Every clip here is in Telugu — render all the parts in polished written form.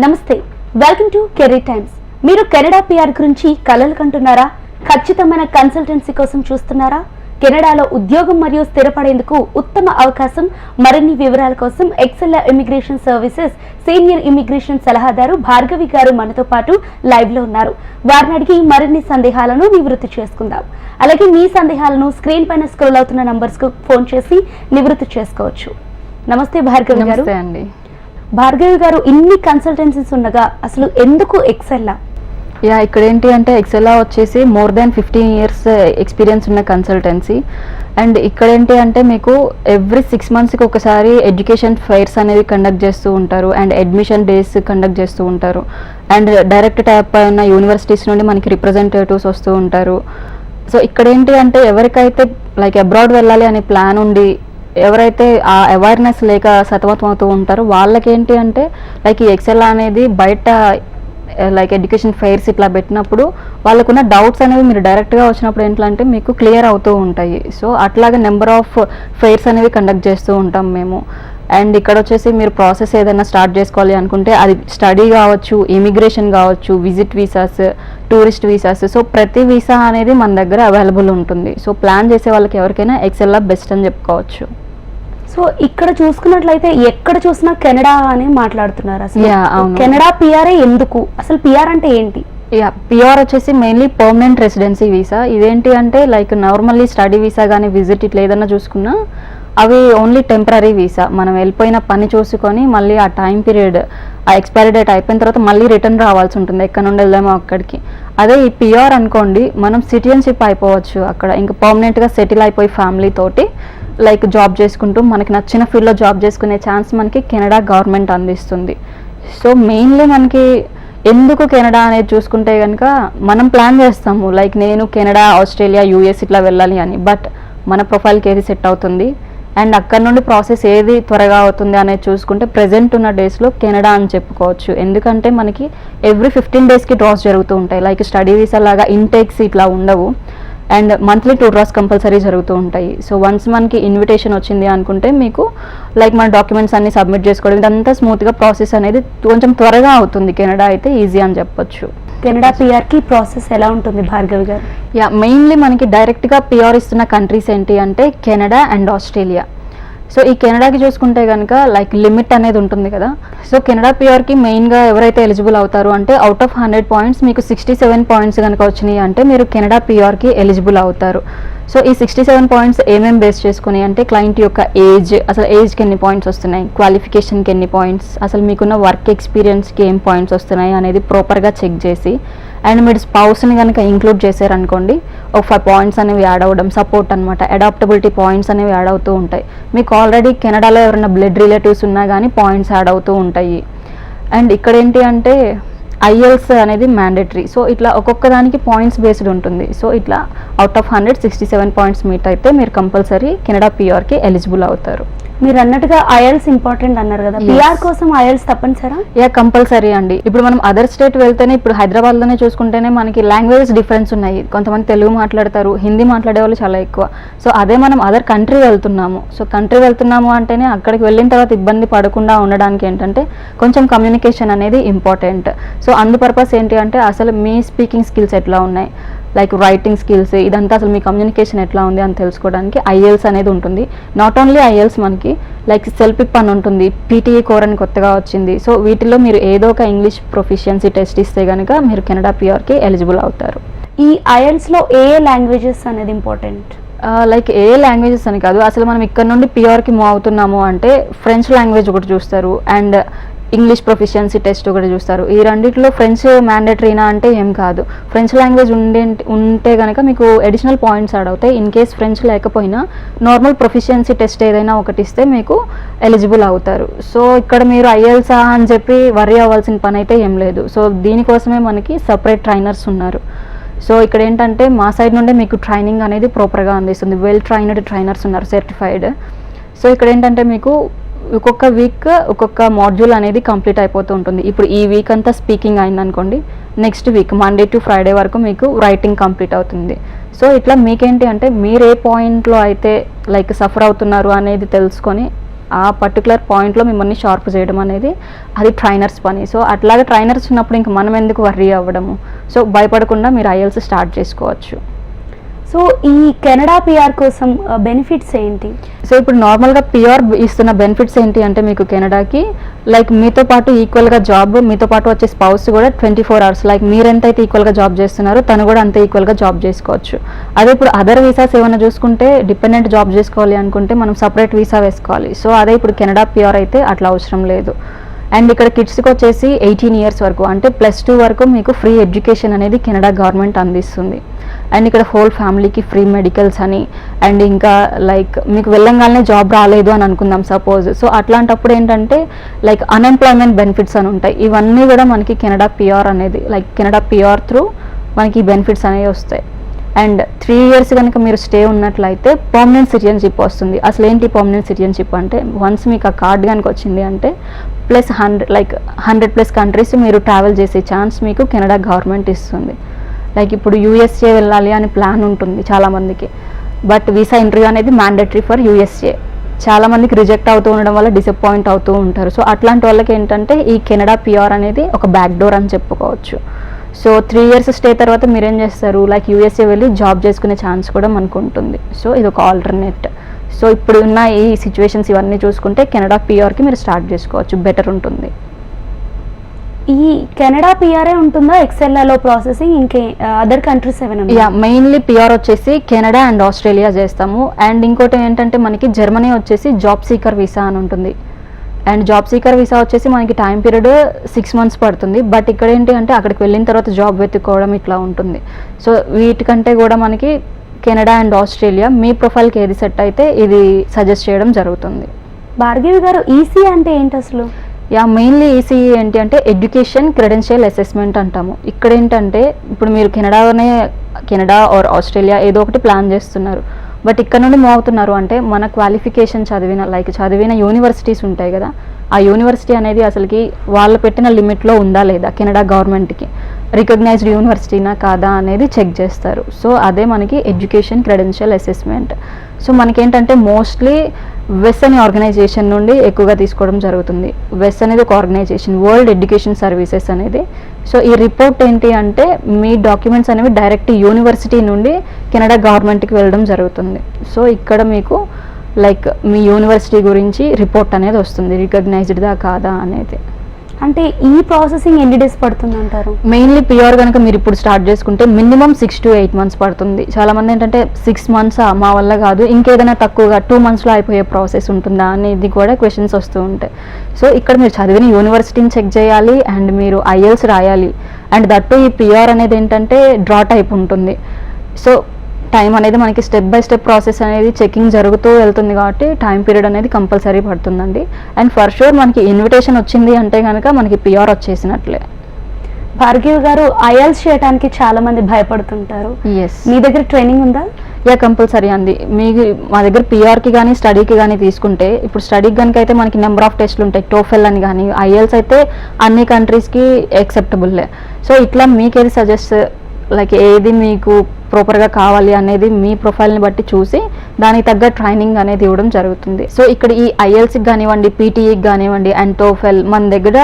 నమస్తే, వెల్కమ్ టు కెరీర్ టైమ్స్. మీరు కెనడా పిఆర్ గురించి కలలు కంటున్నారా? ఖచ్చితమైన కన్సల్టెన్సీ కోసం చూస్తున్నారా? కెనడాలో ఉద్యోగం మరియు స్థిరపడేందుకు ఉత్తమ అవకాశం. మరిన్ని వివరాల కోసం excel immigration services senior immigration సలహాదారు భార్గవి గారు మనతో పాటు లైవ్ లో ఉన్నారు. వారిని అడిగి మరిన్ని సందేహాలను నివృత్తి చేసుకుందాం. అలాగే మీ సందేహాలను స్క్రీన్ పైన స్క్రోల్ అవుతున్న నంబర్స్ కు ఫోన్ చేసి నివృత్తి చేసుకోవచ్చు. నమస్తే భార్గవి గారు. భార్గవి గారు, ఇన్ని కన్సల్టెన్సీస్ ఉండగా అసలు ఎందుకు ఎక్సెల్లా? ఇక్కడ ఏంటి అంటే ఎక్సెల్లా వచ్చేసి మోర్ దాన్ 15 years ఎక్స్పీరియన్స్ ఉన్న కన్సల్టెన్సీ. అండ్ ఇక్కడ ఏంటి అంటే మీకు ఎవ్రీ 6 monthsకి ఒకసారి ఎడ్యుకేషన్ ఫైర్స్ అనేవి కండక్ట్ చేస్తూ ఉంటారు అండ్ అడ్మిషన్ డేస్ కండక్ట్ చేస్తూ ఉంటారు. అండ్ డైరెక్ట్ ట్యాప్ అయిన యూనివర్సిటీస్ నుండి మనకి రిప్రజెంటేటివ్స్ వస్తూ ఉంటారు. సో ఇక్కడ ఏంటి అంటే ఎవరికైతే లైక్ అబ్రాడ్ వెళ్ళాలి అనే ప్లాన్ ఉండి ఎవరైతే ఆ అవేర్నెస్ లేక సతమతం అవుతూ ఉంటారో వాళ్ళకేంటి అంటే లైక్ ఈ ఎక్సెల్ అనేది బయట లైక్ ఎడ్యుకేషన్ ఫెయిర్స్ ఇట్లా పెట్టినప్పుడు వాళ్ళకున్న డౌట్స్ అనేవి మీరు డైరెక్ట్గా వచ్చినప్పుడు ఏంటంటే మీకు క్లియర్ అవుతూ ఉంటాయి. సో అట్లాగే నెంబర్ ఆఫ్ ఫెయిర్స్ అనేవి కండక్ట్ చేస్తూ ఉంటాం మేము. అండ్ ఇక్కడ వచ్చేసి మీరు ప్రాసెస్ ఏదైనా స్టార్ట్ చేసుకోవాలి అనుకుంటే అది స్టడీ కావచ్చు, ఇమిగ్రేషన్ కావచ్చు, visit visas, tourist visas, so ప్రతి వీసా అనేది మన దగ్గర అవైలబుల్ ఉంటుంది. సో ప్లాన్ చేసే వాళ్ళకి ఎవరికైనా ఎక్సెల్ బెస్ట్ అని చెప్పుకోవచ్చు. సో ఇక్కడ చూసుకున్నట్లయితే ఎక్కడ చూసినా కెనడా అని మాట్లాడుతున్నారు. అసలు అవును, కెనడా పిఆర్ఏ ఎందుకు? అసలు పిఆర్ అంటే ఏంటి? పిఆర్ వచ్చేసి మెయిన్లీ పర్మనెంట్ రెసిడెన్సీ వీసా. ఇదేంటి అంటే లైక్ నార్మల్లీ స్టడీ వీసా కానీ విజిట్ ఇట్లా ఏదైనా చూసుకున్నా అవి ఓన్లీ టెంపరీ వీసా. మనం వెళ్ళిపోయిన పని చూసుకొని మళ్ళీ ఆ టైం పీరియడ్, ఆ ఎక్స్పైరీ డేట్ అయిపోయిన తర్వాత మళ్ళీ రిటర్న్ రావాల్సి ఉంటుంది ఎక్కడ నుండి వెళ్దామో అక్కడికి. అదే ఈ పిఆర్ అనుకోండి, మనం సిటిజన్షిప్ అయిపోవచ్చు అక్కడ, ఇంకా పర్మనెంట్గా సెటిల్ అయిపోయి ఫ్యామిలీ తోటి లైక్ జాబ్ చేసుకుంటూ మనకి నచ్చిన ఫీల్డ్లో జాబ్ చేసుకునే ఛాన్స్ మనకి కెనడా గవర్నమెంట్ అందిస్తుంది. సో మెయిన్లీ మనకి ఎందుకు కెనడా అనేది చూసుకుంటే కనుక మనం ప్లాన్ చేస్తాము లైక్ నేను కెనడా, ఆస్ట్రేలియా, యూఎస్ ఇట్లా వెళ్ళాలి అని. బట్ మన ప్రొఫైల్కి ఏది సెట్ అవుతుంది అండ్ అక్కడ నుండి ప్రాసెస్ ఏది త్వరగా అవుతుంది అనేది చూసుకుంటే ప్రజెంట్ ఉన్న డేస్లో కెనడా అని చెప్పుకోవచ్చు. ఎందుకంటే మనకి ఎవ్రీ 15 daysకి డ్రాస్ జరుగుతూ ఉంటాయి. లైక్ స్టడీ వీసా లాగా ఇంటేక్స్ ఇట్లా ఉండవు. అండ్ మంత్లీ 2 draws కంపల్సరీ జరుగుతూ ఉంటాయి. సో వన్స్ మనకి ఇన్విటేషన్ వచ్చింది అనుకుంటే మీకు లైక్ మన డాక్యుమెంట్స్ అన్ని సబ్మిట్ చేసుకోవడం ఇదంతా స్మూత్గా ప్రాసెస్ అనేది కొంచెం త్వరగా అవుతుంది. కెనడా అయితే ఈజీ అని చెప్పొచ్చు. కెనడా పిఆర్కి ప్రాసెస్ ఎలా ఉంటుంది భార్గవి గారు? మెయిన్లీ మనకి డైరెక్ట్గా పిఆర్ ఇస్తున్న కంట్రీస్ ఏంటి అంటే కెనడా అండ్ ఆస్ట్రేలియా. సో ఈ కెనడాకి చూసుకుంటే కనుక లైక్ లిమిట్ అనేది ఉంటుంది కదా. సో కెనడా పిఆర్కి మెయిన్గా ఎవరైతే ఎలిజిబుల్ అవుతారు అంటే అవుట్ ఆఫ్ 100 points మీకు 67 points కనుక వచ్చినాయి అంటే మీరు కెనడా పిఆర్కి ఎలిజిబుల్ అవుతారు. సో ఈ 67 points ఏమేమి బేస్ చేసుకుని అంటే క్లయింట్ యొక్క ఏజ్, అసలు ఏజ్కి ఎన్ని పాయింట్స్ వస్తున్నాయి, క్వాలిఫికేషన్కి ఎన్ని పాయింట్స్, అసలు మీకున్న వర్క్ ఎక్స్పీరియన్స్కి ఏం పాయింట్స్ వస్తున్నాయి అనేది ప్రాపర్గా చెక్ చేసి అండ్ మీరు స్పౌస్ని కనుక ఇంక్లూడ్ చేశారనుకోండి ఒక 5 points అనేవి యాడ్ అవ్వడం, సపోర్ట్ అనమాట, అడాప్టబిలిటీ పాయింట్స్ అనేవి యాడ్ అవుతూ ఉంటాయి. మీకు ఆల్రెడీ కెనడాలో ఎవరైనా బ్లడ్ రిలేటివ్స్ ఉన్నా కానీ పాయింట్స్ యాడ్ అవుతూ ఉంటాయి. అండ్ ఇక్కడ ఏంటి అంటే ఐఎల్స్ అనేది మ్యాండేటరీ. సో ఇట్లా ఒక్కొక్క దానికి పాయింట్స్ బేస్డ్ ఉంటుంది. సో ఇట్లా అవుట్ ఆఫ్ 100 67 points మీట్ అయితే మీరు కంపల్సరీ కెనడా పిఆర్కి ఎలిజిబుల్ అవుతారు. మీరు అన్నట్టుగా ఐఎల్స్ ఇంపార్టెంట్ అన్నారు కదా, పిఆర్ కోసం ఐఎల్స్ తప్పనిసరా? కంపల్సరీ అండి. ఇప్పుడు మనం అదర్ స్టేట్ వెళ్తేనే, ఇప్పుడు హైదరాబాద్లోనే చూసుకుంటేనే మనకి లాంగ్వేజెస్ డిఫరెన్స్ ఉన్నాయి. కొంతమంది తెలుగు మాట్లాడతారు, హిందీ మాట్లాడే వాళ్ళు చాలా ఎక్కువ. సో అదే మనం అదర్ కంట్రీ వెళ్తున్నాము. సో కంట్రీ వెళ్తున్నాము అంటేనే అక్కడికి వెళ్ళిన తర్వాత ఇబ్బంది పడకుండా ఉండడానికి ఏంటంటే కొంచెం కమ్యూనికేషన్ అనేది ఇంపార్టెంట్. సో అందు పర్పస్ ఏంటి అంటే అసలు మీ స్పీకింగ్ స్కిల్స్ ఎట్లా ఉన్నాయి, లైక్ రైటింగ్ స్కిల్స్, ఇదంతా అసలు మీ కమ్యూనికేషన్ ఎట్లా ఉంది అని తెలుసుకోవడానికి ఐఎల్స్ అనేది ఉంటుంది. నాట్ ఓన్లీ ఐఎల్స్, మనకి లైక్ సెల్పిప్ అని ఉంటుంది, పీటీఏ కోర్ అని కొత్తగా వచ్చింది. సో వీటిలో మీరు ఏదో ఒక ఇంగ్లీష్ ప్రొఫిషియన్సీ టెస్ట్ ఇస్తే కనుక మీరు కెనడా పిఆర్కి ఎలిజిబుల్ అవుతారు. ఈ ఐఎల్స్లో ఏ లాంగ్వేజెస్ అనేది ఇంపార్టెంట్? లైక్ ఏ లాంగ్వేజెస్ అని కాదు, అసలు మనం ఇక్కడ నుండి పిఆర్కి మూవ్ అవుతున్నాము అంటే ఫ్రెంచ్ లాంగ్వేజ్ ఒకటి చూస్తారు అండ్ ఇంగ్లీష్ ప్రొఫిషియన్సీ టెస్ట్ ఒకటి చూస్తారు. ఈ రెండిట్లో ఫ్రెంచ్ మ్యాండేటరీనా అంటే ఏం కాదు. ఫ్రెంచ్ లాంగ్వేజ్ ఉంటే కనుక మీకు అడిషనల్ పాయింట్స్ యాడ్ అవుతాయి. ఇన్ కేస్ ఫ్రెంచ్ లేకపోయినా నార్మల్ ప్రొఫిషియన్సీ టెస్ట్ ఏదైనా ఒకటి ఇస్తే మీకు ఎలిజిబుల్ అవుతారు. సో ఇక్కడ మీరు ఐఎల్సా అని చెప్పి వరీ అవ్వాల్సిన పని అయితే ఏం లేదు. సో దీనికోసమే మనకి సపరేట్ ట్రైనర్స్ ఉన్నారు. సో ఇక్కడ ఏంటంటే మా సైడ్ నుండే మీకు ట్రైనింగ్ అనేది ప్రాపర్గా అందిస్తుంది. వెల్ ట్రైనడ్ ట్రైనర్స్ ఉన్నారు, సర్టిఫైడ్. సో ఇక్కడ ఏంటంటే మీకు ఒక్కొక్క వీక్ ఒక్కొక్క మాడ్యూల్ అనేది కంప్లీట్ అయిపోతూ ఉంటుంది. ఇప్పుడు ఈ వీక్ అంతా స్పీకింగ్ అయిందనుకోండి, next week Monday to Friday వరకు మీకు రైటింగ్ కంప్లీట్ అవుతుంది. సో ఇట్లా మీకేంటి అంటే మీరు ఏ పాయింట్లో అయితే లైక్ సఫర్ అవుతున్నారు అనేది తెలుసుకొని ఆ పర్టికులర్ పాయింట్లో మిమ్మల్ని షార్ప్ చేయడం అనేది అది ట్రైనర్స్ పని. సో అట్లాగే ట్రైనర్స్ ఉన్నప్పుడు ఇంక మనం ఎందుకు వర్రీ అవ్వడము, సో భయపడకుండా మీరు ఐఎల్స్ స్టార్ట్ చేసుకోవచ్చు. సో ఈ కెనడా పిఆర్ కోసం బెనిఫిట్స్ ఏంటి? సో ఇప్పుడు నార్మల్గా పిఆర్ ఇస్తున్న బెనిఫిట్స్ ఏంటి అంటే మీకు కెనడాకి లైక్ మీతో పాటు ఈక్వల్గా జాబ్, మీతో పాటు వచ్చే స్పౌస్ కూడా 24 hours లైక్ మీరు ఎంతైతే ఈక్వల్గా జాబ్ చేస్తున్నారో తను కూడా అంతే ఈక్వల్గా జాబ్ చేసుకోవచ్చు. అదే ఇప్పుడు అదర్ వీసాస్ ఏమైనా చూసుకుంటే డిపెండెంట్ జాబ్ చేసుకోవాలి అనుకుంటే మనం సపరేట్ వీసా వేసుకోవాలి. సో అదే ఇప్పుడు కెనడా పిఆర్ అయితే అట్లా అవసరం లేదు. అండ్ ఇక్కడ కిడ్స్కి వచ్చేసి 18 years వరకు అంటే +2 వరకు మీకు ఫ్రీ ఎడ్యుకేషన్ అనేది కెనడా గవర్నమెంట్ అందిస్తుంది. అండ్ ఇక్కడ హోల్ ఫ్యామిలీకి ఫ్రీ మెడికల్స్ అని, అండ్ ఇంకా లైక్ మీకు వెళ్ళంగానే జాబ్ రాలేదు అని అనుకుందాం సపోజ్, సో అట్లాంటప్పుడు ఏంటంటే లైక్ అన్ఎంప్లాయ్మెంట్ బెనిఫిట్స్ అని ఉంటాయి. ఇవన్నీ కూడా మనకి కెనడా పిఆర్ అనేది లైక్ కెనడా పిఆర్ త్రూ మనకి ఈ బెనిఫిట్స్ అనేవి వస్తాయి. అండ్ 3 years కనుక మీరు స్టే ఉన్నట్లయితే పర్మనెంట్ సిటిజన్షిప్ వస్తుంది. అసలు ఏంటి పర్మనెంట్ సిటిజన్షిప్ అంటే వన్స్ మీకు ఆ కార్డ్ కనుక వచ్చింది అంటే +100 కంట్రీస్ మీరు ట్రావెల్ చేసే ఛాన్స్ మీకు కెనడా గవర్నమెంట్ ఇస్తుంది. లైక్ ఇప్పుడు యూఎస్ఏ వెళ్ళాలి అని ప్లాన్ ఉంటుంది చాలామందికి, బట్ వీసా ఇంటర్వ్యూ అనేది మ్యాండేటరీ ఫర్ యూఎస్ఏ. చాలామందికి రిజెక్ట్ అవుతూ ఉండడం వల్ల డిసప్పాయింట్ అవుతూ ఉంటారు. సో అట్లాంటి వాళ్ళకి ఏంటంటే ఈ కెనడా పిఆర్ అనేది ఒక బ్యాక్ డోర్ అని చెప్పుకోవచ్చు. సో 3 years స్టే తర్వాత మీరేం చేస్తారు, లైక్ యూఎస్ఏ వెళ్ళి జాబ్ చేసుకునే ఛాన్స్ కూడా మనకు ఉంటుంది. సో ఇది ఒక ఆల్టర్నేట్. సో ఇప్పుడు ఉన్న ఈ సిచ్యువేషన్స్ ఇవన్నీ చూసుకుంటే కెనడా పిఆర్కి మీరు స్టార్ట్ చేసుకోవచ్చు, బెటర్ ఉంటుంది. ఈ కెనడా పిఆర్ఏ ఉంటుందా ఎక్సెల్లాలో ప్రాసెసింగ్, ఇంకే అదర్ కంట్రీస్ ఏమైనా? యా, మెయిన్లీ పిఆర్ వచ్చేసి కెనడా అండ్ ఆస్ట్రేలియా చేస్తాము. అండ్ ఇంకోటి ఏంటంటే మనకి జర్మనీ వచ్చేసి జాబ్ సీకర్ వీసా అని ఉంటుంది. అండ్ జాబ్ సీకర్ వీసా వచ్చేసి మనకి టైం పీరియడ్ 6 months పడుతుంది. బట్ ఇక్కడ ఏంటి అంటే అక్కడికి వెళ్ళిన తర్వాత జాబ్ వెతుక్కోవడం ఇట్లా ఉంటుంది. సో వీటికంటే కూడా మనకి కెనడా అండ్ ఆస్ట్రేలియా మీ ప్రొఫైల్కి ఏది సెట్ అయితే ఇది సజెస్ట్ చేయడం జరుగుతుంది. భార్గవి గారు, ఈసీ అంటే ఏంటి అసలు? యా, మెయిన్లీ ఈసీ ఏంటి అంటే ఎడ్యుకేషన్ క్రెడెన్షియల్ అసెస్మెంట్ అంటాము. ఇక్కడ ఏంటంటే ఇప్పుడు మీరు కెనడా ఆర్ ఆస్ట్రేలియా ఏదో ఒకటి ప్లాన్ చేస్తున్నారు, బట్ ఇక్కడ నుండి మూవ్ అవుతున్నారు అంటే మన క్వాలిఫికేషన్ చదివిన యూనివర్సిటీస్ ఉంటాయి కదా, ఆ యూనివర్సిటీ అనేది అసలుకి వాళ్ళు పెట్టిన లిమిట్లో ఉందా లేదా, కెనడా గవర్నమెంట్కి రికగ్నైజ్డ్ యూనివర్సిటీనా కాదా అనేది చెక్ చేస్తారు. సో అదే మనకి ఎడ్యుకేషన్ క్రెడెన్షియల్ అసెస్మెంట్. సో మనకేంటంటే మోస్ట్లీ వెస్ అనే ఆర్గనైజేషన్ నుండి ఎక్కువగా తీసుకోవడం జరుగుతుంది. వెస్ అనేది ఒక ఆర్గనైజేషన్, వరల్డ్ ఎడ్యుకేషన్ సర్వీసెస్ అనేది. సో ఈ రిపోర్ట్ ఏంటి అంటే మీ డాక్యుమెంట్స్ అనేవి డైరెక్ట్ యూనివర్సిటీ నుండి కెనడా గవర్నమెంట్కి వెళ్ళడం జరుగుతుంది. సో ఇక్కడ మీకు లైక్ మీ యూనివర్సిటీ గురించి రిపోర్ట్ అనేది వస్తుంది, రికగ్నైజ్డ్దా కాదా అనేది. అంటే ఈ ప్రాసెసింగ్ ఎన్ని డేస్ పడుతుంది అంటారు? మెయిన్లీ పిఆర్ కనుక మీరు ఇప్పుడు స్టార్ట్ చేసుకుంటే మినిమం 6 to 8 months పడుతుంది. చాలా మంది ఏంటంటే 6 months మా వల్ల కాదు, ఇంకేదైనా తక్కువగా 2 monthsలో అయిపోయే ప్రాసెస్ ఉంటుందా అనేది కూడా క్వశ్చన్స్ వస్తూ ఉంటాయి. సో ఇక్కడ మీరు చదివిన యూనివర్సిటీని చెక్ చేయాలి అండ్ మీరు ఐఎల్స్ రాయాలి. అండ్ దట్టు ఈ పిఆర్ అనేది ఏంటంటే డ్రా టైప్ ఉంటుంది. సో టైం అనేది మనకి స్టెప్ బై స్టెప్ ప్రాసెస్ అనేది చెకింగ్ జరుగుతూ వెళ్తుంది కాబట్టి టైం పీరియడ్ అనేది కంపల్సరీ పడుతుందండి. అండ్ ఫర్ షూర్ మనకి ఇన్విటేషన్ వచ్చింది అంటే కనుక మనకి పిఆర్ వచ్చేసినట్లే. భార్గవి గారు, ఐఎల్స్ చేయడానికి చాలా మంది భయపడుతుంటారు. ఎస్, మీ దగ్గర ట్రైనింగ్ ఉందా? యా, కంపల్సరీ అండి. మా దగ్గర పిఆర్కి కానీ స్టడీకి కానీ తీసుకుంటే ఇప్పుడు స్టడీకి కనుక అయితే మనకి నెంబర్ ఆఫ్ టెస్ట్లు ఉంటాయి, టోఫెల్ అని కానీ. ఐఎల్స్ అయితే అన్ని కంట్రీస్కి యాక్సెప్టబుల్లే. సో ఇట్లా మీకేది సజెస్ట్ లైక్ ఏది మీకు ప్రాపర్గా కావాలి అనేది మీ ప్రొఫైల్ని బట్టి చూసి దానికి తగ్గ ట్రైనింగ్ అనేది ఇవ్వడం జరుగుతుంది. సో ఇక్కడ ఈ ఐఎల్స్కి కానివ్వండి, పీటీఈకి కానివ్వండి అండ్ టోఫెల్ మన దగ్గర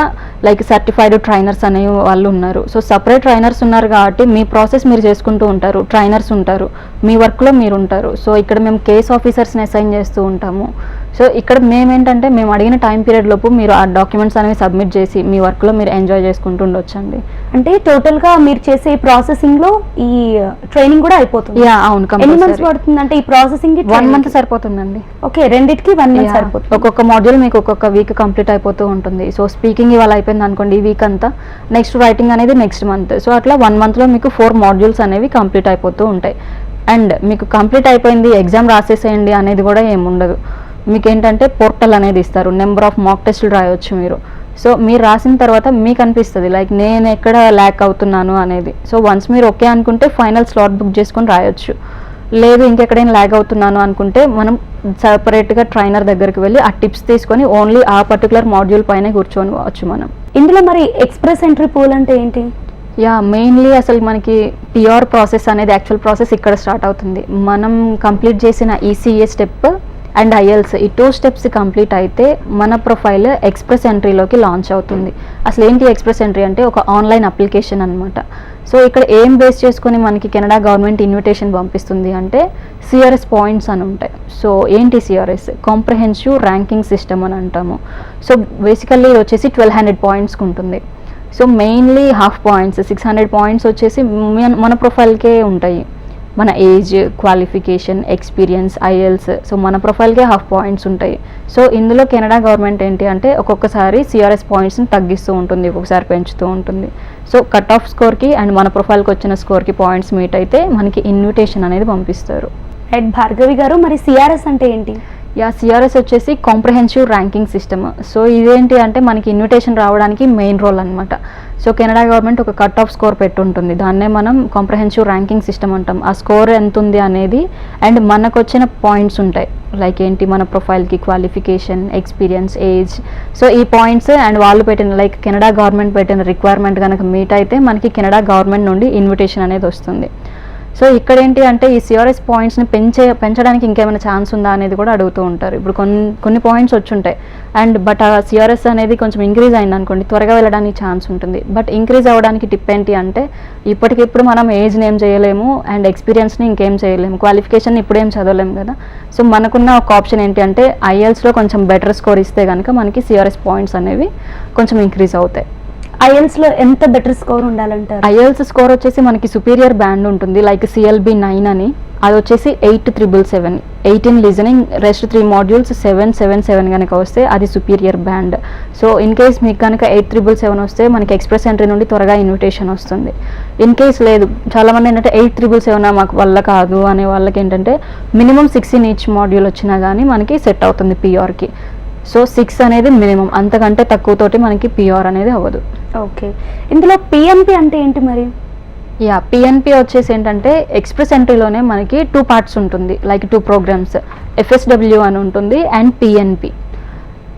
లైక్ సర్టిఫైడ్ ట్రైనర్స్ అనే వాళ్ళు ఉన్నారు. సో సపరేట్ ట్రైనర్స్ ఉన్నారు కాబట్టి మీ ప్రాసెస్ మీరు చేసుకుంటూ ఉంటారు, ట్రైనర్స్ ఉంటారు, మీ వర్క్లో మీరు ఉంటారు. సో ఇక్కడ మేము కేస్ ఆఫీసర్స్ని అసైన్ చేస్తూ ఉంటాము. సో ఇక్కడ మేమేంటంటే మేము అడిగిన టైం పీరియడ్ లోపు మీరు ఆ డాక్యుమెంట్స్ అనేవి సబ్మిట్ చేసి మీ వర్క్లో మీరు ఎంజాయ్ చేసుకుంటూ ఉండొచ్చండి. అంటే టోటల్గా మీరు చేసే ప్రాసెసింగ్లో ఈ ట్రైనింగ్ కూడా అయిపోతుంది? యా, అవును. ఎన్ని మంత్స్ పడుతుంది అంటే ఈ ప్రాసెసింగ్? 1 month సరిపోతుందండి. ఓకే, రెండిటికి 1 month సరిపోతుంది. ఒక్కొక్క మాడ్యూల్ మీకు ఒక్కొక్క వీక్ కంప్లీట్ అయిపోతూ ఉంటుంది. సో స్పీకింగ్ ఇవాళ అయిపోయింది అనుకోండి ఈ వీక్ అంతా, నెక్స్ట్ రైటింగ్ అనేది నెక్స్ట్ మంత్. సో అట్లా 1 monthలో మీకు 4 modules అనేవి కంప్లీట్ అయిపోతూ ఉంటాయి. అండ్ మీకు కంప్లీట్ అయిపోయింది ఎగ్జామ్ రాసేసేయండి అనేది కూడా ఏముండదు. మీకు ఏంటంటే పోర్టల్ అనేది ఇస్తారు, నెంబర్ ఆఫ్ మాక్ టెస్టులు రాయొచ్చు మీరు. సో మీరు రాసిన తర్వాత మీకు అనిపిస్తుంది లైక్ నేను ఎక్కడ ల్యాక్ అవుతున్నాను అనేది. సో వన్స్ మీరు ఓకే అనుకుంటే ఫైనల్ స్లాట్ బుక్ చేసుకొని రాయొచ్చు. లేదు ఇంకెక్కడైనా ల్యాగ్ అవుతున్నాను అనుకుంటే మనం సపరేట్గా ట్రైనర్ దగ్గరికి వెళ్ళి ఆ టిప్స్ తీసుకొని ఓన్లీ ఆ పర్టికులర్ మాడ్యూల్ పైన కూర్చొని వచ్చు మనం. ఇందులో మరి ఎక్స్ప్రెస్ ఎంట్రీ పూల్ అంటే ఏంటి? యా, మెయిన్లీ అసలు మనకి పిఆర్ ప్రాసెస్ అనేది యాక్చువల్ ప్రాసెస్ ఇక్కడ స్టార్ట్ అవుతుంది. మనం కంప్లీట్ చేసిన ఈసీఏ స్టెప్ అండ్ ఐఎల్స్ ఈ 2 స్టెప్స్ కంప్లీట్ అయితే మన ప్రొఫైల్ ఎక్స్ప్రెస్ ఎంట్రీలోకి లాంచ్ అవుతుంది. అసలు ఏంటి ఎక్స్ప్రెస్ ఎంట్రీ అంటే ఒక ఆన్లైన్ అప్లికేషన్ అనమాట. సో ఇక్కడ ఏం బేస్ చేసుకొని మనకి కెనడా గవర్నమెంట్ ఇన్విటేషన్ పంపిస్తుంది అంటే సిఆర్ఎస్ పాయింట్స్ అని ఉంటాయి. సో ఏంటి సిఆర్ఎస్? కాంప్రహెన్సివ్ ర్యాంకింగ్ సిస్టమ్ అని అంటాము. సో బేసికల్లీ ఇది వచ్చేసి 1200 పాయింట్స్కి ఉంటుంది. So mainly half points 600 points వచ్చేసి మన ప్రొఫైల్కే ఉంటాయి. మన age, qualification, experience, IELTS. So మన ప్రొఫైల్కే హాఫ్ పాయింట్స్ ఉంటాయి. సో ఇందులో కెనడా గవర్నమెంట్ ఏంటి అంటే ఒక్కొక్కసారి సిఆర్ఎస్ పాయింట్స్ని తగ్గిస్తూ ఉంటుంది, ఒక్కొక్కసారి పెంచుతూ ఉంటుంది. సో కట్ ఆఫ్ స్కోర్కి అండ్ మన ప్రొఫైల్కి వచ్చిన స్కోర్కి పాయింట్స్ మీట్ అయితే మనకి ఇన్విటేషన్ అనేది పంపిస్తారు. రైట్ భార్గవి గారు, మరి సిఆర్ఎస్ అంటే ఏంటి? సిఆర్ఎస్ వచ్చేసి కాంప్రహెన్సివ్ ర్యాంకింగ్ సిస్టమ్. సో ఇదేంటి అంటే మనకి ఇన్విటేషన్ రావడానికి మెయిన్ రోల్ అనమాట. సో కెనడా గవర్నమెంట్ ఒక కట్ ఆఫ్ స్కోర్ పెట్టుంటుంది, దాన్నే మనం కాంప్రహెన్సివ్ ర్యాంకింగ్ సిస్టమ్ అంటాం. ఆ స్కోర్ ఎంత ఉంది అనేది అండ్ మనకు వచ్చిన పాయింట్స్ ఉంటాయి, లైక్ ఏంటి మన ప్రొఫైల్కి క్వాలిఫికేషన్, ఎక్స్పీరియన్స్, ఏజ్. సో ఈ పాయింట్స్ అండ్ వాళ్ళు పెట్టిన లైక్ కెనడా గవర్నమెంట్ పెట్టిన రిక్వైర్మెంట్ కనుక మీట్ అయితే మనకి కెనడా గవర్నమెంట్ నుండి ఇన్విటేషన్ అనేది వస్తుంది. సో ఇక్కడ ఏంటి అంటే ఈ సిఆర్ఎస్ పాయింట్స్ని పెంచడానికి ఇంకేమైనా ఛాన్స్ ఉందా అనేది కూడా అడుగుతూ ఉంటారు. ఇప్పుడు కొన్ని పాయింట్స్ వచ్చి ఉంటాయి అండ్ బట్ ఆ సిఆర్ఎస్ అనేది కొంచెం ఇంక్రీజ్ అయింది అనుకోండి, త్వరగా వెళ్ళడానికి ఛాన్స్ ఉంటుంది. బట్ ఇంక్రీజ్ అవ్వడానికి టిప్ ఏంటి అంటే ఇప్పటికిప్పుడు మనం ఏజ్ని ఏం చేయలేము అండ్ ఎక్స్పీరియన్స్ని ఇంకేం చేయలేము, క్వాలిఫికేషన్ ఇప్పుడు ఏం చదవలేము కదా. సో మనకున్న ఒక ఆప్షన్ ఏంటి అంటే ఐఎల్స్లో కొంచెం బెటర్ స్కోర్ ఇస్తే కనుక మనకి సిఆర్ఎస్ పాయింట్స్ అనేవి కొంచెం ఇంక్రీజ్ అవుతాయి. ఐఎల్స్లో ఎంత బెటర్ స్కోర్ ఉండాలంటారు? ఐఎల్స్ స్కోర్ వచ్చేసి మనకి సుపీరియర్ బ్యాండ్ ఉంటుంది, లైక్ CLB 9 అని. అది వచ్చేసి 8,777, 18 లిజనింగ్, రెస్ట్ 3 మాడ్యూల్స్ 777 కనుక వస్తే అది superior band. So in case మీకు కనుక 8,777 వస్తే మనకి ఎక్స్ప్రెస్ ఎంట్రీ నుండి త్వరగా ఇన్విటేషన్ వస్తుంది. ఇన్ కేస్ లేదు, చాలామంది ఏంటంటే 8,777 మాకు వల్ల కాదు అనే వాళ్ళకి ఏంటంటే మినిమం 6 in each మాడ్యూల్ వచ్చినా కానీ మనకి సెట్ అవుతుంది పిఆర్కి. సో 6 అనేది మినిమం, అంతకంటే తక్కువతోటి మనకి పిఆర్ అనేది అవ్వదు. ఓకే, ఇందులో పిఎన్పి అంటే ఏంటి మరి? పిఎన్పి వచ్చేసి ఏంటంటే ఎక్స్ప్రెస్ ఎంట్రీలోనే మనకి 2 పార్ట్స్ ఉంటుంది, లైక్ 2 ప్రోగ్రామ్స్, FSW అని ఉంటుంది and PNP.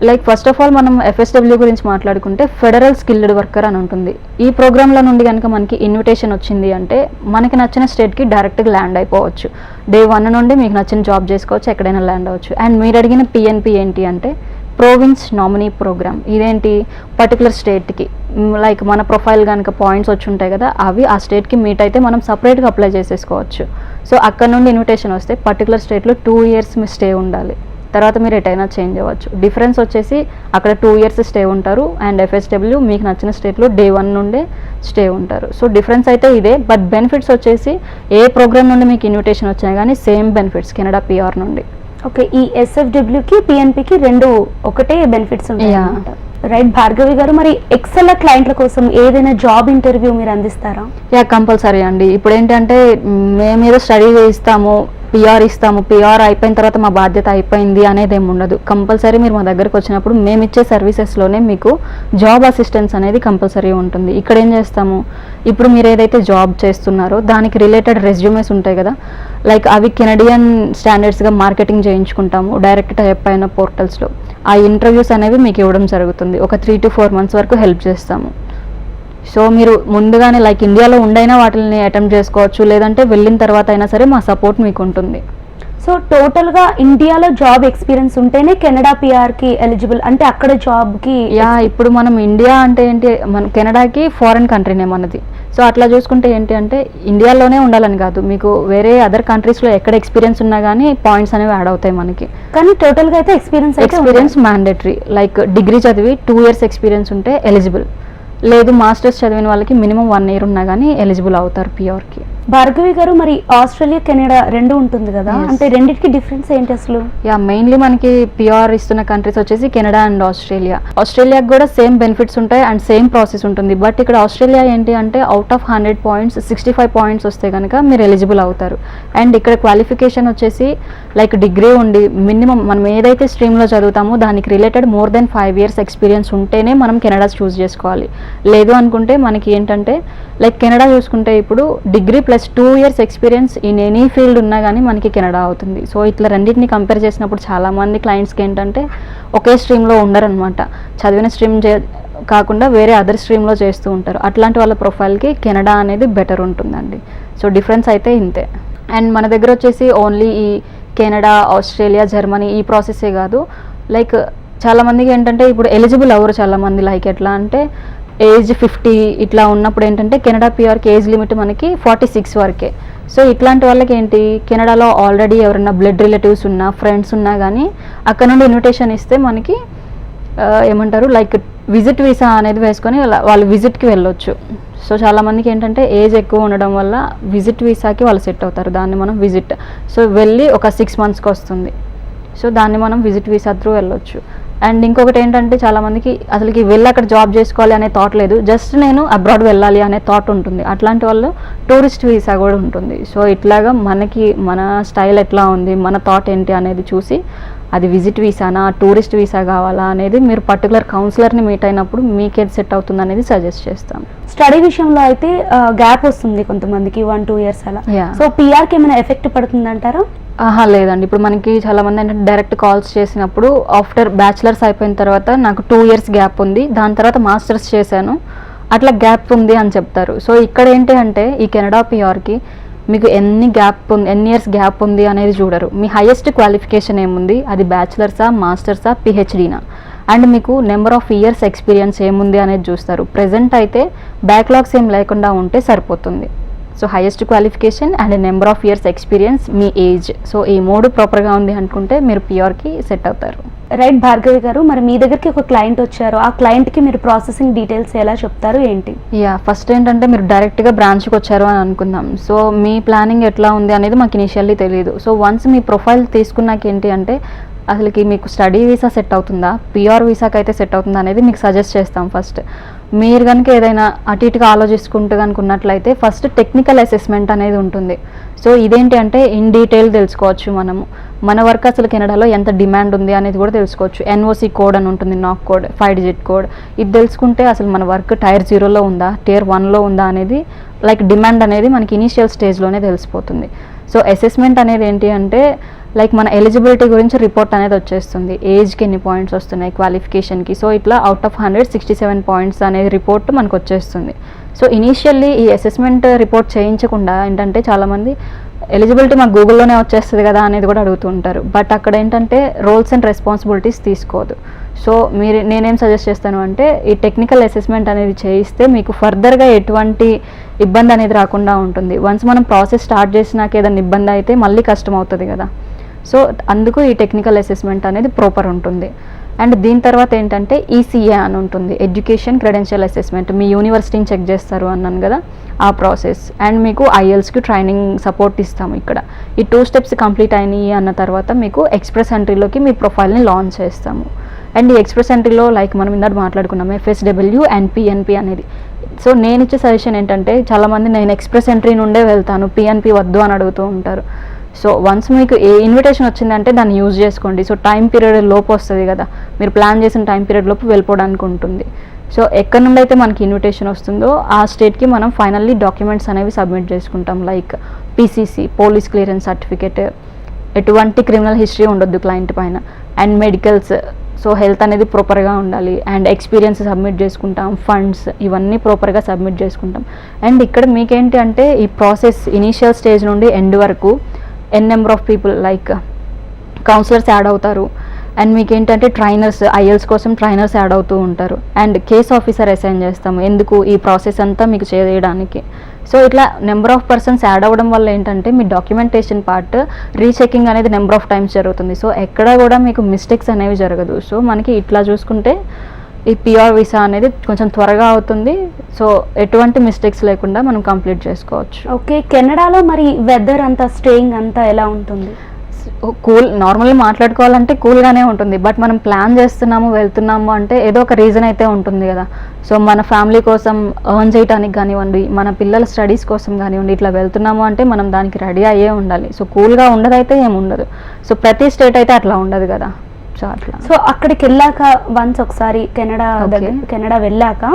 Like first of all మనం FSW గురించి మాట్లాడుకుంటే ఫెడరల్ స్కిల్డ్ వర్కర్ అని ఉంటుంది. ఈ ప్రోగ్రాంలో నుండి కనుక మనకి ఇన్విటేషన్ వచ్చింది అంటే మనకి నచ్చిన స్టేట్కి డైరెక్ట్గా ల్యాండ్ అయిపోవచ్చు. Day 1 నుండి మీకు నచ్చిన జాబ్ చేసుకోవచ్చు, ఎక్కడైనా ల్యాండ్ అవ్వచ్చు. అండ్ మీరు అడిగిన పిఎన్పి ఏంటి అంటే ప్రోవిన్స్ నామినీ ప్రోగ్రామ్. ఇదేంటి పర్టికులర్ స్టేట్కి లైక్ మన ప్రొఫైల్ కనుక పాయింట్స్ వచ్చి ఉంటాయి కదా, అవి ఆ స్టేట్కి మీట్ అయితే మనం సపరేట్గా అప్లై చేసేసుకోవచ్చు. సో అక్కడ నుండి ఇన్విటేషన్ వస్తే పర్టికులర్ స్టేట్లో 2 years మీ స్టే ఉండాలి, తర్వాత మీరు ఎటైనా చేంజ్ అవ్వచ్చు. డిఫరెన్స్ వచ్చేసి అక్కడ 2 years స్టే ఉంటారు అండ్ FSW మీకు నచ్చిన స్టేట్లో Day 1 నుండే స్టే ఉంటారు. సో డిఫరెన్స్ అయితే ఇదే, బట్ బెనిఫిట్స్ వచ్చేసి ఏ ప్రోగ్రామ్ నుండి మీకు ఇన్విటేషన్ వచ్చినా కానీ సేమ్ బెనిఫిట్స్ కెనడా పిఆర్ నుండి. ఓకే, ఈ SFWకి పిఎన్పికి రెండు ఒకటే బెనిఫిట్స్ ఉంటాయి అన్నమాట. రైట్ భార్గవి గారు, మరి ఎక్సెల్ క్లయింట్ల కోసం ఏదైనా జాబ్ ఇంటర్వ్యూ మీరు అందిస్తారా? కంపల్సరీ అండి. ఇప్పుడు ఏంటంటే మేము ఏదో స్టడీ చేయిస్తాము, పిఆర్ ఇస్తాము, పిఆర్ అయిపోయిన తర్వాత మా బాధ్యత అయిపోయింది అనేది ఏమి ఉండదు. కంపల్సరీ మీరు మా దగ్గరకు వచ్చినప్పుడు మేము ఇచ్చే సర్వీసెస్లోనే మీకు జాబ్ అసిస్టెన్స్ అనేది కంపల్సరీ ఉంటుంది. ఇక్కడ ఏం చేస్తాము, ఇప్పుడు మీరు ఏదైతే జాబ్ చేస్తున్నారో దానికి రిలేటెడ్ రెజ్యూమేస్ ఉంటాయి కదా, లైక్ అవి కెనడియన్ స్టాండర్డ్స్గా మార్కెటింగ్ చేయించుకుంటాము డైరెక్ట్ టైప్ అయిన పోర్టల్స్లో. ఆ ఇంటర్వ్యూస్ అనేవి మీకు ఇవ్వడం జరుగుతుంది. ఒక 3 to 4 months వరకు హెల్ప్ చేస్తాము. సో మీరు ముందుగానే లైక్ ఇండియాలో ఉండైనా వాటిని అటెంప్ట్ చేసుకోవచ్చు, లేదంటే వెళ్ళిన తర్వాత అయినా సరే మా సపోర్ట్ మీకు ఉంటుంది. సో టోటల్గా ఇండియాలో జాబ్ ఎక్స్పీరియన్స్ ఉంటేనే కెనడా పిఆర్కి ఎలిజిబుల్ అంటే అక్కడ జాబ్కి? ఇప్పుడు మనం ఇండియా అంటే ఏంటి, మన కెనడాకి ఫారెన్ కంట్రీనే మనది. సో అట్లా చూసుకుంటే ఏంటి అంటే ఇండియాలోనే ఉండాలని కాదు, మీకు వేరే అదర్ కంట్రీస్లో ఎక్కడ ఎక్స్పీరియన్స్ ఉన్నా కానీ పాయింట్స్ అనేవి యాడ్ అవుతాయి మనకి. కానీ టోటల్గా అయితే ఎక్స్పీరియన్స్ మ్యాండేటరీ, లైక్ డిగ్రీ చదివి 2 years ఎక్స్పీరియన్స్ ఉంటే ఎలిజిబుల్, లేదు మాస్టర్స్ చదివిన వాళ్ళకి మినిమం 1 year ఉన్నా కానీ ఎలిజిబుల్ అవుతారు పిఆర్కి. భార్గవి గారు, మరి ఆస్ట్రేలియా కెనడా రెండు ఉంటుంది కదా, అంటే రెండింటికి డిఫరెన్స్ ఏంటి అసలు? మెయిన్లీ మనకి పిఆర్ ఇస్తున్న కంట్రీస్ వచ్చేసి కెనడా అండ్ ఆస్ట్రేలియా. ఆస్ట్రేలియాకి కూడా సేమ్ బెనిఫిట్స్ ఉంటాయి అండ్ సేమ్ ప్రాసెస్ ఉంటుంది. బట్ ఇక్కడ ఆస్ట్రేలియా ఏంటి అంటే అవుట్ ఆఫ్ 100 points 65 points వస్తే కనుక మీరు ఎలిజిబుల్ అవుతారు. అండ్ ఇక్కడ క్వాలిఫికేషన్ వచ్చేసి లైక్ డిగ్రీ ఉండి మినిమం మనం ఏదైతే స్ట్రీమ్లో చదువుతామో దానికి related more than 5 years experience ఉంటేనే మనం కెనడా చూస్ చేసుకోవాలి. లేదు అనుకుంటే మనకి ఏంటంటే లైక్ కెనడా చూసుకుంటే ఇప్పుడు degree plus 2 years experience in any field ఉన్నా కానీ మనకి కెనడా అవుతుంది. సో ఇట్లా రెండింటిని కంపేర్ చేసినప్పుడు చాలామంది క్లయింట్స్కి ఏంటంటే ఒకే స్ట్రీమ్లో ఉండరనమాట, చదివిన స్ట్రీమ్ కాకుండా వేరే అదర్ స్ట్రీమ్లో చేస్తూ ఉంటారు. అట్లాంటి వాళ్ళ ప్రొఫైల్కి కెనడా అనేది బెటర్ ఉంటుందండి. సో డిఫరెన్స్ అయితే ఇంతే. అండ్ మన దగ్గర వచ్చేసి ఓన్లీ ఈ కెనడా, ఆస్ట్రేలియా, జర్మనీ ఈ ప్రాసెసే కాదు, లైక్ చాలామందికి ఏంటంటే ఇప్పుడు ఎలిజిబుల్ అవ్వరు చాలామంది, లైక్ ఎట్లా అంటే ఏజ్ 50 ఇట్లా ఉన్నప్పుడు ఏంటంటే కెనడా పిఆర్కి ఏజ్ లిమిట్ మనకి 46 వరకే. సో ఇట్లాంటి వాళ్ళకి ఏంటి, కెనడాలో ఆల్రెడీ ఎవరైనా బ్లడ్ రిలేటివ్స్ ఉన్నా, ఫ్రెండ్స్ ఉన్నా కానీ అక్కడ నుండి ఇన్విటేషన్ ఇస్తే మనకి ఏమంటారు లైక్ విజిట్ వీసా అనేది వేసుకొని వాళ్ళు విజిట్కి వెళ్ళొచ్చు. సో చాలామందికి ఏంటంటే ఏజ్ ఎక్కువ ఉండడం వల్ల విజిట్ వీసాకి వాళ్ళు సెట్ అవుతారు, దాన్ని మనం విజిట్. సో వెళ్ళి ఒక 6 మంత్స్కి వస్తుంది, సో దాన్ని మనం విజిట్ వీసా త్రూ వెళ్ళొచ్చు. అండ్ ఇంకొకటి ఏంటంటే చాలామందికి అసలుకి వెళ్ళి అక్కడ జాబ్ చేసుకోవాలి అనే థాట్ లేదు, జస్ట్ నేను అబ్రాడ్ వెళ్ళాలి అనే థాట్ ఉంటుంది. అట్లాంటి వాళ్ళు టూరిస్ట్ వీసా కూడా ఉంటుంది. సో ఇట్లాగా మనకి మన స్టైల్ ఎట్లా ఉంది, మన థాట్ ఏంటి అనేది చూసి అది విజిట్ వీసానా, టూరిస్ట్ వీసా కావాలా అనేది మీరు పర్టికులర్ కౌన్సిలర్ని మీట్ అయినప్పుడు మీకేది సెట్ అవుతుంది అనేది సజెస్ట్ చేస్తాం. స్టడీ విషయంలో అయితే గ్యాప్ వస్తుంది కొంతమందికి 1-2 years అలా. Yeah. సో పిఆర్కి ఏమైనా ఎఫెక్ట్ పడుతుందంటారా? లేదండి, ఇప్పుడు మనకి చాలామంది ఏంటంటే డైరెక్ట్ కాల్స్ చేసినప్పుడు ఆఫ్టర్ బ్యాచిలర్స్ అయిపోయిన తర్వాత నాకు 2 years గ్యాప్ ఉంది, దాని తర్వాత మాస్టర్స్ చేశాను, అట్లా గ్యాప్ ఉంది అని చెప్తారు. సో ఇక్కడ ఏంటి అంటే ఈ కెనడా పిఆర్కి మీకు ఎన్ని ఇయర్స్ గ్యాప్ ఉంది అనేది చూడరు. మీ హైయెస్ట్ క్వాలిఫికేషన్ ఏముంది, అది బ్యాచిలర్సా, మాస్టర్సా, పిహెచ్డీనా, అండ్ మీకు నెంబర్ ఆఫ్ ఇయర్స్ ఎక్స్పీరియన్స్ ఏముంది అనేది చూస్తారు. ప్రెజెంట్ అయితే బ్యాక్లాగ్స్ ఏం లేకుండా ఉంటే సరిపోతుంది. So highest qualification and number of years experience, me age, so ఈ 3 ప్రాపర్గా ఉంది అనుకుంటే మీరు పిఆర్కి సెట్ అవుతారు. రైట్ భార్గవి గారు, మరి మీ దగ్గరికి ఒక క్లయింట్ వచ్చారు, ఆ క్లయింట్కి మీరు ప్రాసెసింగ్ డీటెయిల్స్ ఎలా చెప్తారు ఏంటి? ఫస్ట్ ఏంటంటే మీరు డైరెక్ట్గా బ్రాంచ్కి వచ్చారు అని అనుకుందాం. సో మీ ప్లానింగ్ ఎట్లా ఉంది అనేది మాకు ఇనిషియల్లీ తెలియదు. సో వన్స్ మీ ప్రొఫైల్ తీసుకున్నాక ఏంటి అంటే అసలుకి మీకు స్టడీ వీసా సెట్ అవుతుందా, పిఆర్ వీసాకి అయితే సెట్ అవుతుందా అనేది మీకు సజెస్ట్ చేస్తాం. ఫస్ట్ మీరు కనుక ఏదైనా అటు ఇటుగా ఆలోచిస్తుంటే కనుక ఉన్నట్లయితే ఫస్ట్ టెక్నికల్ అసెస్మెంట్ అనేది ఉంటుంది. సో ఇదేంటి అంటే ఇన్ డీటెయిల్ తెలుసుకోవచ్చు మనము, మన వర్క్ అసలు కెనడాలో ఎంత డిమాండ్ ఉంది అనేది కూడా తెలుసుకోవచ్చు. ఎన్ఓసి కోడ్ అని ఉంటుంది, నాక్ కోడ్, 5 digit కోడ్, ఇది తెలుసుకుంటే అసలు మన వర్క్ Tier 0లో ఉందా, Tier 1లో ఉందా అనేది లైక్ డిమాండ్ అనేది మనకి ఇనీషియల్ స్టేజ్లోనే తెలిసిపోతుంది. సో అసెస్మెంట్ అనేది ఏంటి అంటే లైక్ మన ఎలిజిబిలిటీ గురించి రిపోర్ట్ అనేది వచ్చేస్తుంది, ఏజ్కి ఎన్ని పాయింట్స్ వస్తున్నాయి, క్వాలిఫికేషన్కి. సో ఇట్లా అవుట్ ఆఫ్ 167 పాయింట్స్ అనేది రిపోర్ట్ మనకు వచ్చేస్తుంది. సో ఇనీషియల్లీ ఈ అసెస్మెంట్ రిపోర్ట్ చేయించకుండా ఏంటంటే చాలామంది ఎలిజిబిలిటీ మాకు గూగుల్లోనే వచ్చేస్తుంది కదా అనేది కూడా అడుగుతుంటారు. బట్ అక్కడ ఏంటంటే రోల్స్ అండ్ రెస్పాన్సిబిలిటీస్ తీసుకోదు. సో నేనేం సజెస్ట్ చేస్తాను అంటే ఈ టెక్నికల్ అసెస్మెంట్ అనేది చేయిస్తే మీకు ఫర్దర్గా ఎటువంటి ఇబ్బంది అనేది రాకుండా ఉంటుంది. వన్స్ మనం ప్రాసెస్ స్టార్ట్ చేసినాక ఏదైనా ఇబ్బంది అయితే మళ్ళీ కష్టం అవుతుంది కదా. సో అందుకు ఈ టెక్నికల్ అసెస్మెంట్ అనేది ప్రాపర్ ఉంటుంది. అండ్ దీని తర్వాత ఏంటంటే ఈసీఏ అని ఉంటుంది, ఎడ్యుకేషన్ క్రెడెన్షియల్ అసెస్మెంట్. మీ యూనివర్సిటీని చెక్ చేస్తారు అన్నాను కదా, ఆ ప్రాసెస్. అండ్ మీకు ఐఎల్స్కి ట్రైనింగ్ సపోర్ట్ ఇస్తాము ఇక్కడ. ఈ 2 steps కంప్లీట్ అయినాయి అన్న తర్వాత మీకు ఎక్స్ప్రెస్ ఎంట్రీలోకి మీ ప్రొఫైల్ని లాంచ్ చేస్తాము. అండ్ ఈ ఎక్స్ప్రెస్ ఎంట్రీలో లైక్ మనం ఇందాక మాట్లాడుకున్నాము ఎఫ్ఎస్డబ్ల్యూ అండ్ పిఎన్పి అనేది. సో నేను ఇచ్చే సజెషన్ ఏంటంటే చాలామంది నేను ఎక్స్ప్రెస్ ఎంట్రీ నుండే వెళ్తాను, పిఎన్పి వద్దు అని అడుగుతూ ఉంటారు. సో వన్స్ మీకు ఏ ఇన్విటేషన్ వచ్చిందంటే దాన్ని యూజ్ చేసుకోండి. సో టైం పీరియడ్ లోపు వస్తుంది కదా, మీరు ప్లాన్ చేసిన టైం పీరియడ్ లోపు వెళ్ళిపోవడానికి ఉంటుంది. సో ఎక్కడి నుండి అయితే మనకి ఇన్విటేషన్ వస్తుందో ఆ స్టేట్కి మనం ఫైనల్లీ డాక్యుమెంట్స్ అనేవి సబ్మిట్ చేసుకుంటాం, like PCC, police clearance certificate, ఎటువంటి క్రిమినల్ హిస్టరీ ఉండొద్దు క్లయింట్ పైన, అండ్ మెడికల్స్. సో హెల్త్ అనేది ప్రాపర్గా ఉండాలి, అండ్ ఎక్స్పీరియన్స్ సబ్మిట్ చేసుకుంటాం, ఫండ్స్ ఇవన్నీ ప్రాపర్గా సబ్మిట్ చేసుకుంటాం. అండ్ ఇక్కడ మీకేంటి అంటే ఈ ప్రాసెస్ ఇనీషియల్ స్టేజ్ నుండి ఎండ్ వరకు number of people like counsellors add అవుతారు. అండ్ మీకు ఏంటంటే ట్రైనర్స్, ఐఎల్స్ కోసం ట్రైనర్స్ యాడ్ అవుతూ ఉంటారు. అండ్ కేస్ ఆఫీసర్ అసైన్ చేస్తాము, ఎందుకు ఈ ప్రాసెస్ అంతా మీకు చేయడానికి. సో ఇట్లా నెంబర్ ఆఫ్ పర్సన్స్ యాడ్ అవ్వడం వల్ల ఏంటంటే మీ డాక్యుమెంటేషన్ పార్ట్ రీచెకింగ్ అనేది నెంబర్ ఆఫ్ టైమ్స్ జరుగుతుంది. సో ఎక్కడ కూడా మీకు మిస్టేక్స్ అనేవి జరగదు. సో మనకి ఇట్లా చూసుకుంటే ఈ పిఆర్ వీసా అనేది కొంచెం త్వరగా అవుతుంది. సో ఎటువంటి మిస్టేక్స్ లేకుండా మనం కంప్లీట్ చేసుకోవచ్చు. ఓకే, కెనడాలో మరి వెదర్ అంతా, స్టేయింగ్ అంతా ఎలా ఉంటుంది? కూల్, నార్మల్గా మాట్లాడుకోవాలంటే కూల్గానే ఉంటుంది. బట్ మనం ప్లాన్ చేస్తున్నాము, వెళ్తున్నాము అంటే ఏదో ఒక రీజన్ అయితే ఉంటుంది కదా. సో మన ఫ్యామిలీ కోసం ఎర్న్ చేయడానికి కానివ్వండి, మన పిల్లల స్టడీస్ కోసం కానివ్వండి, ఇట్లా వెళ్తున్నాము అంటే మనం దానికి రెడీ అయ్యే ఉండాలి. సో కూల్గా ఉండదైతే ఏముండదు. సో ప్రతి స్టేట్ అయితే అట్లా ఉండదు కదా. సో అట్లా. సో అక్కడికి వెళ్ళాక వన్స్ ఒకసారి కెనడా వెళ్ళాక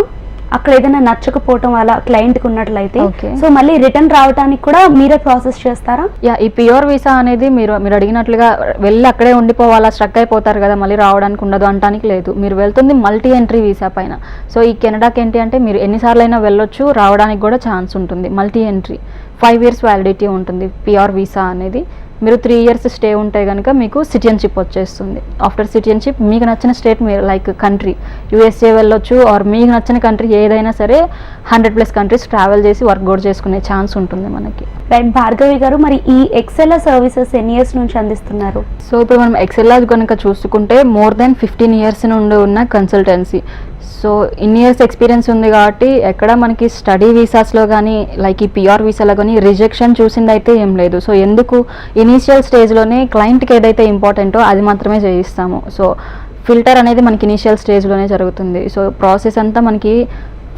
అక్కడ ఏదైనా నచ్చకపోవటం అలా క్లయింట్కి ఉన్నట్లయితే సో మళ్ళీ రిటర్న్ రావడానికి కూడా మీరే ప్రాసెస్ చేస్తారా? ఈ పిఆర్ వీసా అనేది మీరు అడిగినట్లుగా వెళ్ళి అక్కడే ఉండిపోవాలా, స్ట్రక్ అయిపోతారు కదా, మళ్ళీ రావడానికి ఉండదు అంటానికి లేదు. మీరు వెళ్తుంది మల్టీ ఎంట్రీ వీసా పైన. సో ఈ కెనడాకి ఏంటి అంటే మీరు ఎన్నిసార్లు అయినా వెళ్ళొచ్చు, రావడానికి కూడా ఛాన్స్ ఉంటుంది. మల్టీ ఎంట్రీ 5 years వ్యాలిడిటీ ఉంటుంది పిఆర్ వీసా అనేది. మీరు 3 years స్టే ఉంటే కనుక మీకు సిటిజన్షిప్ వచ్చేస్తుంది. ఆఫ్టర్ సిటిజన్షిప్ మీకు నచ్చిన స్టేట్ మీరు లైక్ కంట్రీ USA వెళ్ళొచ్చు, ఆర్ మీకు నచ్చిన కంట్రీ ఏదైనా సరే 100+ కంట్రీస్ ట్రావెల్ చేసి వర్క్ కూడా చేసుకునే ఛాన్స్ ఉంటుంది మనకి. రైట్ భార్గవి గారు, మరి ఈ ఎక్సెల్ఆర్ సర్వీసెస్ ఎన్ని ఇయర్స్ నుంచి అందిస్తున్నారు? సో ఇప్పుడు మనం ఎక్సెల్ఆర్ కనుక చూసుకుంటే మోర్ దెన్ 15 years నుండి ఉన్న కన్సల్టెన్సీ. సో ఇన్ని ఇయర్స్ ఎక్స్పీరియన్స్ ఉంది కాబట్టి ఎక్కడ మనకి స్టడీ వీసాస్లో కానీ లైక్ ఈ PR వీసాలో కానీ రిజెక్షన్ చూసింది అయితే ఏం లేదు. సో ఎందుకు ఇనీషియల్ స్టేజ్లోనే క్లయింట్కి ఏదైతే ఇంపార్టెంటో అది మాత్రమే చేయిస్తాము. సో ఫిల్టర్ అనేది మనకి ఇనీషియల్ స్టేజ్లోనే జరుగుతుంది. సో ప్రాసెస్ అంతా మనకి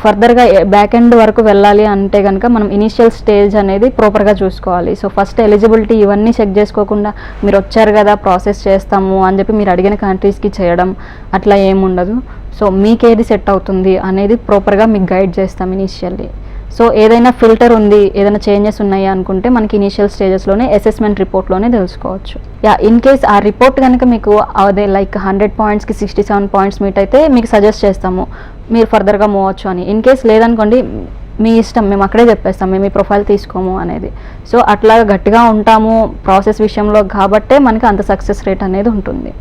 ఫర్దర్గా బ్యాక్ ఎండ్ వరకు వెళ్ళాలి అంటే కనుక మనం ఇనీషియల్ స్టేజ్ అనేది ప్రాపర్గా చూసుకోవాలి. సో ఫస్ట్ ఎలిజిబిలిటీ ఇవన్నీ చెక్ చేసుకోకుండా మీరు వచ్చారు కదా ప్రాసెస్ చేస్తాము అని చెప్పి మీరు అడిగిన కంట్రీస్కి చేయడం అట్లా ఏముండదు. సో మీకు ఏది సెట్ అవుతుంది అనేది ప్రాపర్గా మీకు గైడ్ చేస్తాం ఇనీషియల్లీ. సో ఏదైనా ఫిల్టర్ ఉంది, ఏదైనా చేంజెస్ ఉన్నాయి అనుకుంటే మనకి ఇనీషియల్ స్టేజెస్లోనే అసెస్మెంట్ రిపోర్ట్లోనే తెలుసుకోవచ్చు. ఇన్ కేస్ ఆ రిపోర్ట్ కనుక మీకు అదే లైక్ 100 pointsకి 67 points మీట్ అయితే మీకు సజెస్ట్ చేస్తాము మీరు ఫర్దర్గా మూవ్ అవ్వచ్చు అని. ఇన్ కేస్ లేదనుకోండి మీ ఇష్టం, మేము అక్కడే చెప్పేస్తాం మేము మీ ప్రొఫైల్ తీసుకోము అనేది. సో అట్లా గట్టిగా ఉంటాము ప్రాసెస్ విషయంలో కాబట్టే మనకి అంత సక్సెస్ రేట్ అనేది ఉంటుంది.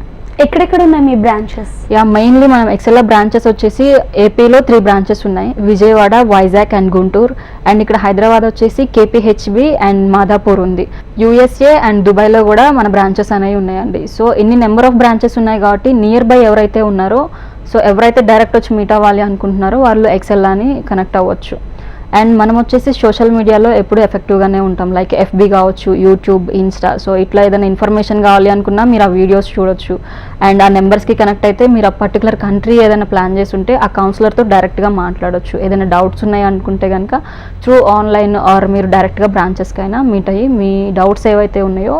ఎక్కడెక్కడ ఉన్నాయి మీ బ్రాంచెస్? మెయిన్లీ మనం ఎక్సెల్ఆర్ బ్రాంచెస్ వచ్చేసి ఏపీలో 3 branches ఉన్నాయి, విజయవాడ, వైజాగ్ అండ్ గుంటూరు. అండ్ ఇక్కడ హైదరాబాద్ వచ్చేసి KPHB అండ్ మాదాపూర్ ఉంది. USA అండ్ దుబాయ్లో కూడా మన బ్రాంచెస్ అనేవి ఉన్నాయండి. సో ఇన్ని నెంబర్ ఆఫ్ బ్రాంచెస్ ఉన్నాయి కాబట్టి నియర్ బై ఎవరైతే ఉన్నారో, సో ఎవరైతే డైరెక్ట్ వచ్చి మీట్ అవ్వాలి అనుకుంటున్నారో వాళ్ళు ఎక్సెల్ఆర్ని కనెక్ట్ అవ్వచ్చు. అండ్ మనం వచ్చేసి సోషల్ మీడియాలో ఎప్పుడు ఎఫెక్టివ్గానే ఉంటాం, లైక్ FB కావచ్చు, యూట్యూబ్, ఇన్స్టా. సో ఇట్లా ఏదైనా ఇన్ఫర్మేషన్ కావాలి అనుకున్నా మీరు ఆ వీడియోస్ చూడొచ్చు. అండ్ ఆ నెంబర్స్కి కనెక్ట్ అయితే మీరు ఆ పర్టికులర్ కంట్రీ ఏదైనా ప్లాన్ చేసి ఉంటే ఆ కౌన్సిలర్తో డైరెక్ట్గా మాట్లాడొచ్చు. ఏదైనా డౌట్స్ ఉన్నాయి అనుకుంటే కనుక త్రూ ఆన్లైన్ ఆర్ మీరు డైరెక్ట్గా బ్రాంచెస్కి అయినా మీట్ అయ్యి మీ డౌట్స్ ఏవైతే ఉన్నాయో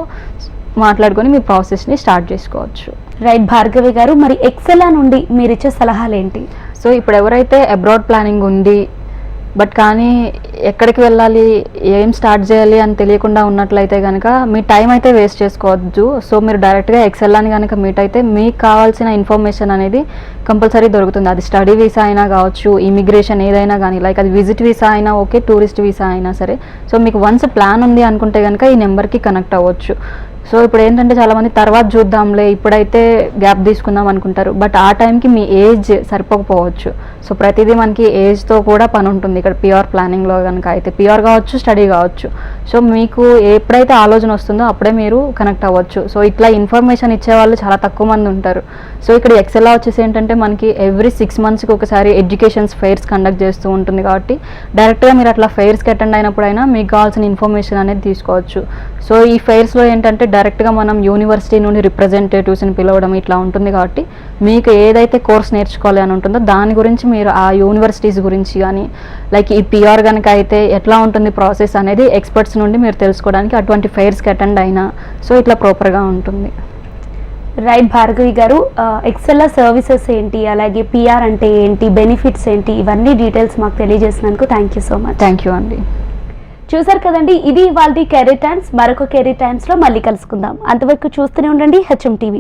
మాట్లాడుకొని మీ ప్రాసెస్ని స్టార్ట్ చేసుకోవచ్చు. రైట్ భార్గవి గారు, మరి ఎక్సెల్ఆర్ నుండి మీరు ఇచ్చే సలహాలు ఏంటి? సో ఇప్పుడు ఎవరైతే అబ్రాడ్ ప్లానింగ్ ఉంది బట్ కానీ ఎక్కడికి వెళ్ళాలి, ఏం స్టార్ట్ చేయాలి అని తెలియకుండా ఉన్నట్లయితే కనుక మీ టైం అయితే వేస్ట్ చేసుకోవద్దు. సో మీరు డైరెక్ట్గా ఎక్సెల్ఆర్ని కనుక మీట్ అయితే మీకు కావాల్సిన ఇన్ఫర్మేషన్ అనేది కంపల్సరీ దొరుకుతుంది. అది స్టడీ వీసా అయినా కావచ్చు, ఇమిగ్రేషన్ ఏదైనా కానీ, లైక్ అది విజిట్ వీసా అయినా ఓకే, టూరిస్ట్ వీసా అయినా సరే. సో మీకు వన్స్ ప్లాన్ ఉంది అనుకుంటే కనుక ఈ నెంబర్కి కనెక్ట్ అవ్వచ్చు. సో ఇప్పుడు ఏంటంటే చాలామంది తర్వాత చూద్దాంలే ఇప్పుడైతే గ్యాప్ తీసుకుందాం అనుకుంటారు, బట్ ఆ టైంకి మీ ఏజ్ సరిపోకపోవచ్చు. సో ప్రతిదీ మనకి ఏజ్తో కూడా పని ఉంటుంది ఇక్కడ PR ప్లానింగ్లో కనుక అయితే, PR కావచ్చు, స్టడీ కావచ్చు. సో మీకు ఎప్పుడైతే ఆలోచన వస్తుందో అప్పుడే మీరు కనెక్ట్ అవ్వచ్చు. సో ఇట్లా ఇన్ఫర్మేషన్ ఇచ్చేవాళ్ళు చాలా తక్కువ మంది ఉంటారు. సో ఇక్కడ ఎక్సెల్ఆర్ వచ్చేసి ఏంటంటే మనకి ఎవ్రీ 6 monthsకి ఒకసారి ఎడ్యుకేషన్స్ ఫెయిర్స్ కండక్ట్ చేస్తూ ఉంటుంది కాబట్టి డైరెక్ట్గా మీరు అట్లా ఫెయిర్స్కి అటెండ్ అయినప్పుడైనా మీకు కావాల్సిన ఇన్ఫర్మేషన్ అనేది తీసుకోవచ్చు. సో ఈ ఫెయిర్స్లో ఏంటంటే డైరెక్ట్గా మనం యూనివర్సిటీ నుండి రిప్రజెంటేటివ్స్ని పిలవడం ఇట్లా ఉంటుంది కాబట్టి మీకు ఏదైతే కోర్స్ నేర్చుకోవాలి అని ఉంటుందో దాని గురించి మీరు ఆ యూనివర్సిటీస్ గురించి కానీ, లైక్ ఈ PR కనుక అయితే ఎట్లా ఉంటుంది ప్రాసెస్ అనేది ఎక్స్పర్ట్స్ నుండి మీరు తెలుసుకోవడానికి అటువంటి ఫెయిర్స్కి అటెండ్ అయినా సో ఇట్లా ప్రాపర్గా ఉంటుంది. రైట్ భార్గవి గారు, ఎక్సెల్ఆర్ సర్వీసెస్ ఏంటి, అలాగే PR అంటే ఏంటి, బెనిఫిట్స్ ఏంటి, ఇవన్నీ డీటెయిల్స్ మాకు తెలియజేసినందుకు thank you so much. Thank you అండి. చూసారు కదండి, ఇది ఇవాల్టి కెరీర్ టైమ్స్. మరొక కెరీర్ టైమ్స్లో మళ్ళీ కలుసుకుందాం. అంతవరకు చూస్తూనే ఉండండి HM TV.